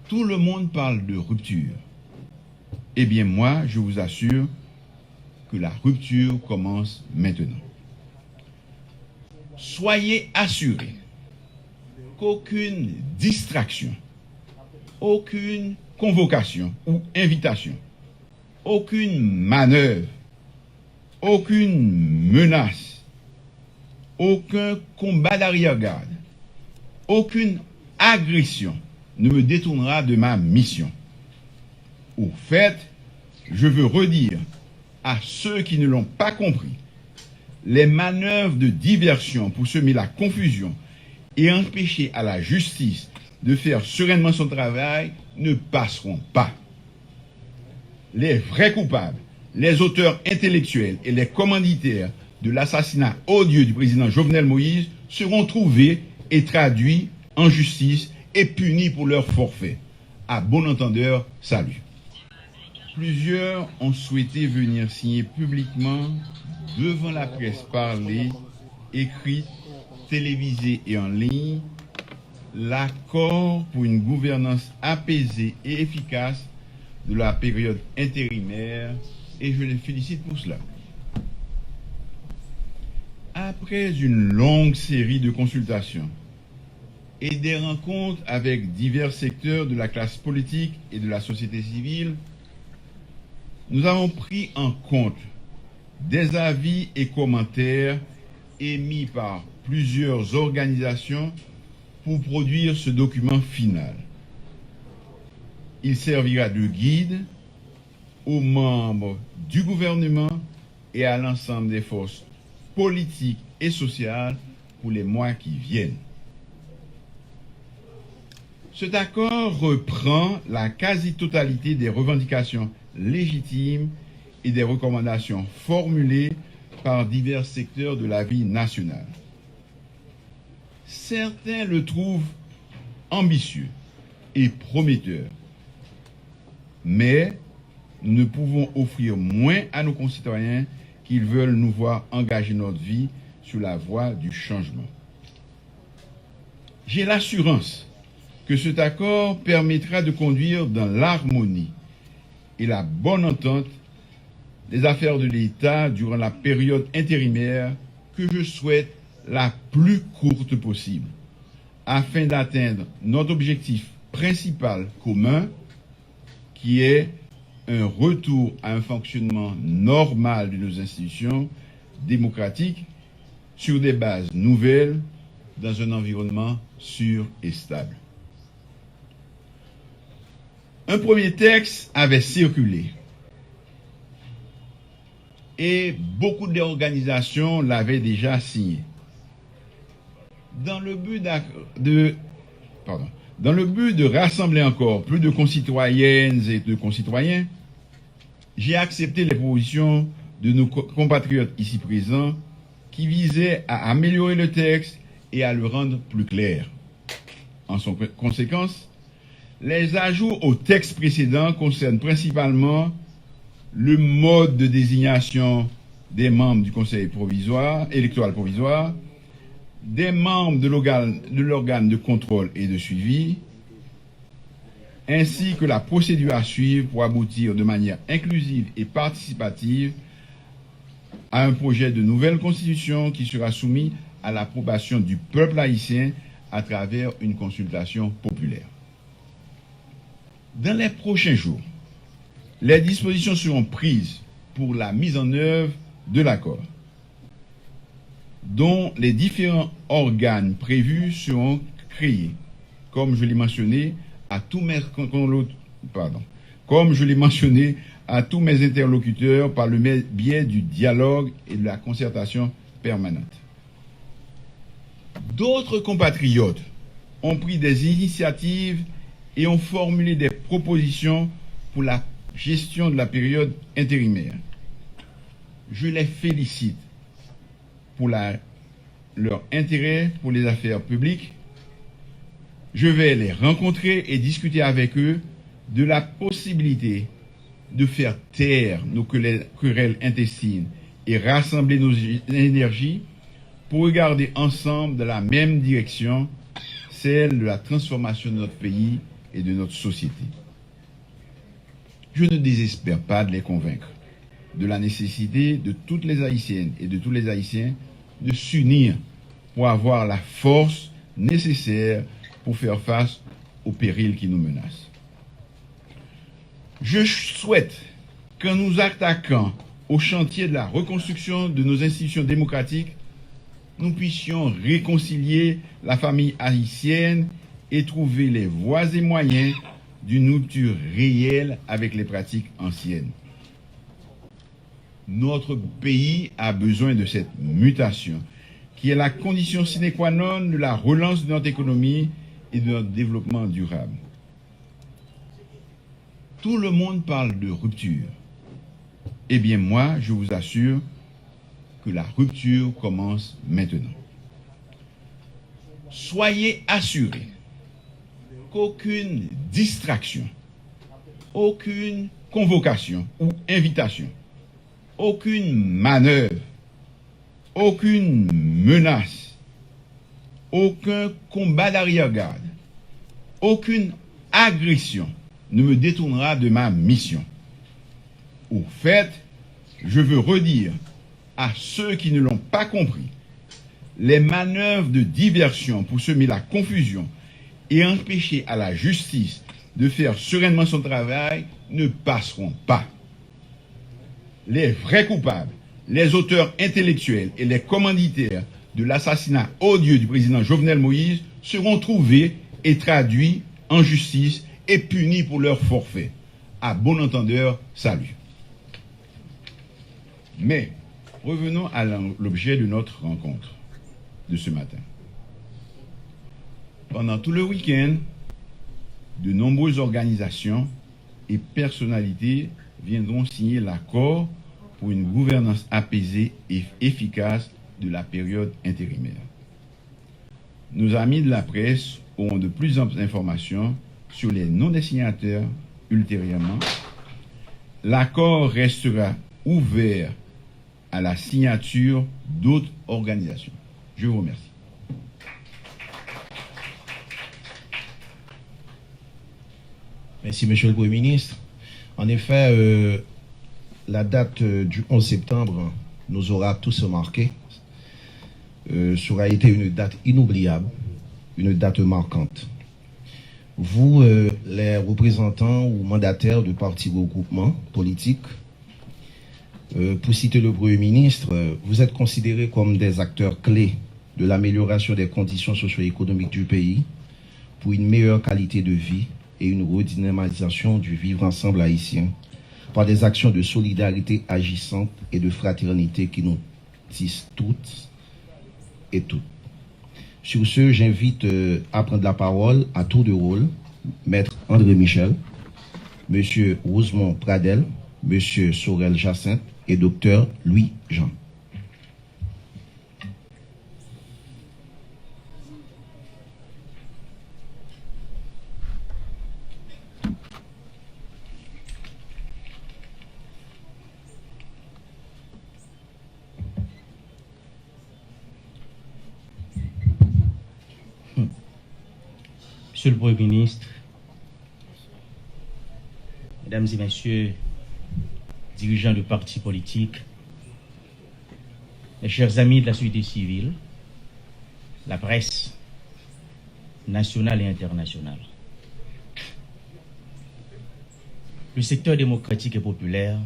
Tout le monde parle de rupture. Eh bien, moi, je vous assure que la rupture commence maintenant. Soyez assurés qu'aucune distraction, aucune convocation ou invitation, aucune manœuvre, aucune menace, aucun combat d'arrière-garde, aucune agression ne me détournera de ma mission. Au fait, je veux redire à ceux qui ne l'ont pas compris, les manœuvres de diversion pour semer la confusion et empêcher à la justice de faire sereinement son travail ne passeront pas. Les vrais coupables, les auteurs intellectuels et les commanditaires de l'assassinat odieux du président Jovenel Moïse seront trouvés et traduits en justice et punis pour leur forfait. À bon entendeur, salut. Plusieurs ont souhaité venir signer publiquement devant la presse parlée, écrite, télévisée et en ligne, l'accord pour une gouvernance apaisée et efficace de la période intérimaire, et je les félicite pour cela. Après une longue série de consultations et des rencontres avec divers secteurs de la classe politique et de la société civile, nous avons pris en compte des avis et commentaires émis par plusieurs organisations pour produire ce document final. Il servira de guide aux membres du gouvernement et à l'ensemble des forces politiques et sociales pour les mois qui viennent. Cet accord reprend la quasi-totalité des revendications légitimes et des recommandations formulées par divers secteurs de la vie nationale. Certains le trouvent ambitieux et prometteur, mais nous ne pouvons offrir moins à nos concitoyens qu'ils veulent nous voir engager notre vie sur la voie du changement. J'ai l'assurance que cet accord permettra de conduire dans l'harmonie et la bonne entente les affaires de l'État durant la période intérimaire que je souhaite la plus courte possible, afin d'atteindre notre objectif principal commun, qui est un retour à un fonctionnement normal de nos institutions démocratiques sur des bases nouvelles dans un environnement sûr et stable. Un premier texte avait circulé et beaucoup d'organisations l'avaient déjà signé. Dans le but de rassembler encore plus de concitoyennes et de concitoyens, j'ai accepté les propositions de nos compatriotes ici présents qui visaient à améliorer le texte et à le rendre plus clair. En conséquence, les ajouts au texte précédent concernent principalement le mode de désignation des membres du Conseil électoral provisoire, des membres de l'organe de contrôle et de suivi, ainsi que la procédure à suivre pour aboutir de manière inclusive et participative à un projet de nouvelle constitution qui sera soumis à l'approbation du peuple haïtien à travers une consultation populaire. Dans les prochains jours, les dispositions seront prises pour la mise en œuvre de l'accord, dont les différents organes prévus seront créés, comme je l'ai mentionné à tous mes interlocuteurs par le biais du dialogue et de la concertation permanente. D'autres compatriotes ont pris des initiatives et ont formulé des propositions pour la gestion de la période intérimaire. Je les félicite pour leur intérêt pour les affaires publiques. Je vais les rencontrer et discuter avec eux de la possibilité de faire taire nos querelles intestines et rassembler nos énergies pour regarder ensemble dans la même direction, celle de la transformation de notre pays et de notre société. Je ne désespère pas de les convaincre de la nécessité de toutes les Haïtiennes et de tous les Haïtiens de s'unir pour avoir la force nécessaire pour faire face aux périls qui nous menacent. Je souhaite qu'en nous attaquant au chantier de la reconstruction de nos institutions démocratiques, nous puissions réconcilier la famille haïtienne et trouver les voies et moyens d'une rupture réelle avec les pratiques anciennes. Notre pays a besoin de cette mutation, qui est la condition sine qua non de la relance de notre économie et de notre développement durable. Tout le monde parle de rupture. Eh bien moi, je vous assure que la rupture commence maintenant. Soyez assurés qu'aucune distraction, aucune convocation ou invitation, aucune manœuvre, aucune menace, aucun combat d'arrière-garde, aucune agression ne me détournera de ma mission. Au fait, je veux redire à ceux qui ne l'ont pas compris, les manœuvres de diversion pour semer la confusion et empêcher à la justice de faire sereinement son travail ne passeront pas. Les vrais coupables, les auteurs intellectuels et les commanditaires de l'assassinat odieux du président Jovenel Moïse seront trouvés et traduits en justice et punis pour leur forfait. À bon entendeur, salut. Mais revenons à l'objet de notre rencontre de ce matin. Pendant tout le week-end, de nombreuses organisations et personnalités viendront signer l'accord pour une gouvernance apaisée et efficace de la période intérimaire. Nos amis de la presse auront de plus amples informations sur les noms des signataires ultérieurement. L'accord restera ouvert à la signature d'autres organisations. Je vous remercie. Merci, Monsieur le Premier ministre. En effet, la date du 11 septembre nous aura tous marqués. Ça aura été une date inoubliable, une date marquante. Vous, les représentants ou mandataires de partis regroupements politiques, pour citer le Premier ministre, vous êtes considérés comme des acteurs clés de l'amélioration des conditions socio-économiques du pays pour une meilleure qualité de vie et une redynamisation du vivre ensemble haïtien par des actions de solidarité agissantes et de fraternité qui nous tissent toutes et toutes. Sur ce, j'invite à prendre la parole à tour de rôle Maître André Michel, Monsieur Rosemont Pradel, Monsieur Sorel Jacinthe et Docteur Louis Jean. Monsieur le Premier ministre, Mesdames et Messieurs, dirigeants de partis politiques, mes chers amis de la société civile, la presse nationale et internationale, le secteur démocratique et populaire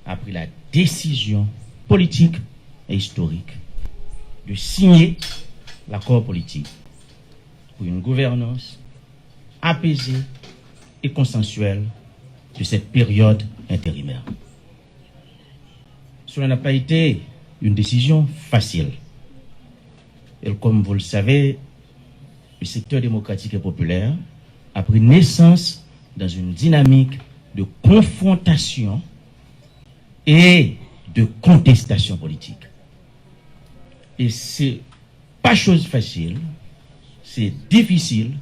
a pris la décision politique et historique de signer l'accord politique pour une gouvernance apaisée et consensuelle de cette période intérimaire. Cela n'a pas été une décision facile. Et comme vous le savez, le secteur démocratique et populaire a pris naissance dans une dynamique de confrontation et de contestation politique. Et c'est pas chose facile, c'est difficile,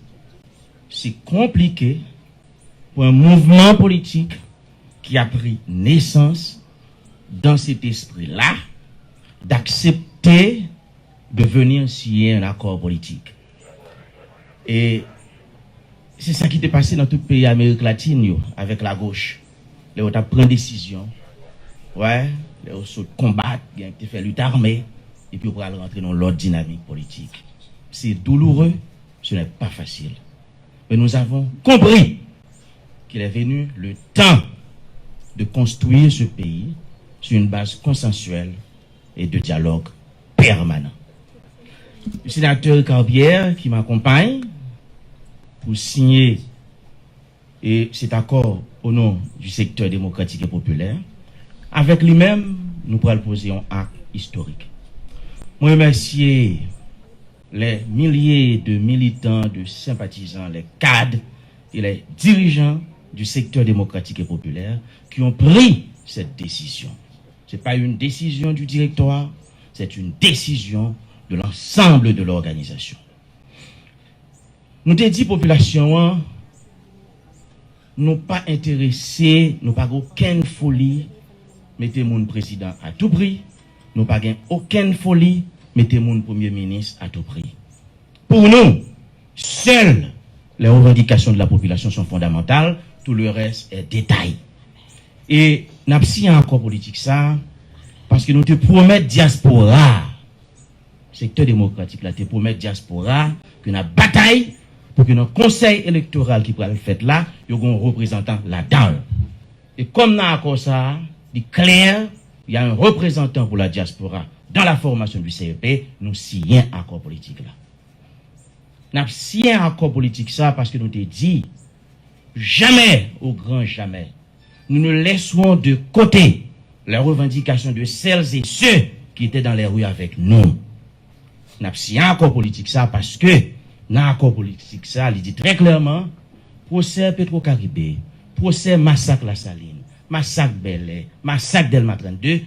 c'est compliqué pour un mouvement politique qui a pris naissance dans cet esprit-là d'accepter de venir signer un accord politique. Et c'est ça qui t'est passé dans tout le pays d'Amérique latine, yo, avec la gauche. Là, on a pris une décision. Ouais, là, on se combattre, on a fait lutte armée, et puis on va rentrer dans l'autre dynamique politique. C'est douloureux, ce n'est pas facile. Mais nous avons compris qu'il est venu le temps de construire ce pays sur une base consensuelle et de dialogue permanent. Le sénateur Carbière qui m'accompagne pour signer cet accord au nom du secteur démocratique et populaire, avec lui-même, nous pourrons poser un acte historique. Je remercie les milliers de militants, de sympathisants, les cadres et les dirigeants du secteur démocratique et populaire qui ont pris cette décision. Ce n'est pas une décision du directoire, c'est une décision de l'ensemble de l'organisation. Nous te dit population, nous pas intéressés, nous pas aucune folie, mettez mon président à tout prix, nous pas aucune folie, mettez mon premier ministre à tout prix. Pour nous, seules les revendications de la population sont fondamentales, tout le reste est détail. Et nous avons encore politique ça, parce que nous te promettons diaspora, secteur démocratique là, te promet diaspora, que nous bataille pour que notre conseil électoral qui pourra le faire là, il y a un représentant là-dedans. Et comme nous avons ça, il est clair, il y a un représentant pour la diaspora dans la formation du CEP, nous signons un accord politique là. Nous avons signé un accord politique ça parce que nous t'ai dit, jamais, au grand jamais, nous ne laisserons de côté les revendications de celles et ceux qui étaient dans les rues avec nous. Nous avons signé un accord politique ça parce que dans l'accord politique ça, il dit très clairement, procès Petro-Caribé, procès massacre La Saline, massacre Bel-Air, massacre Delma 32,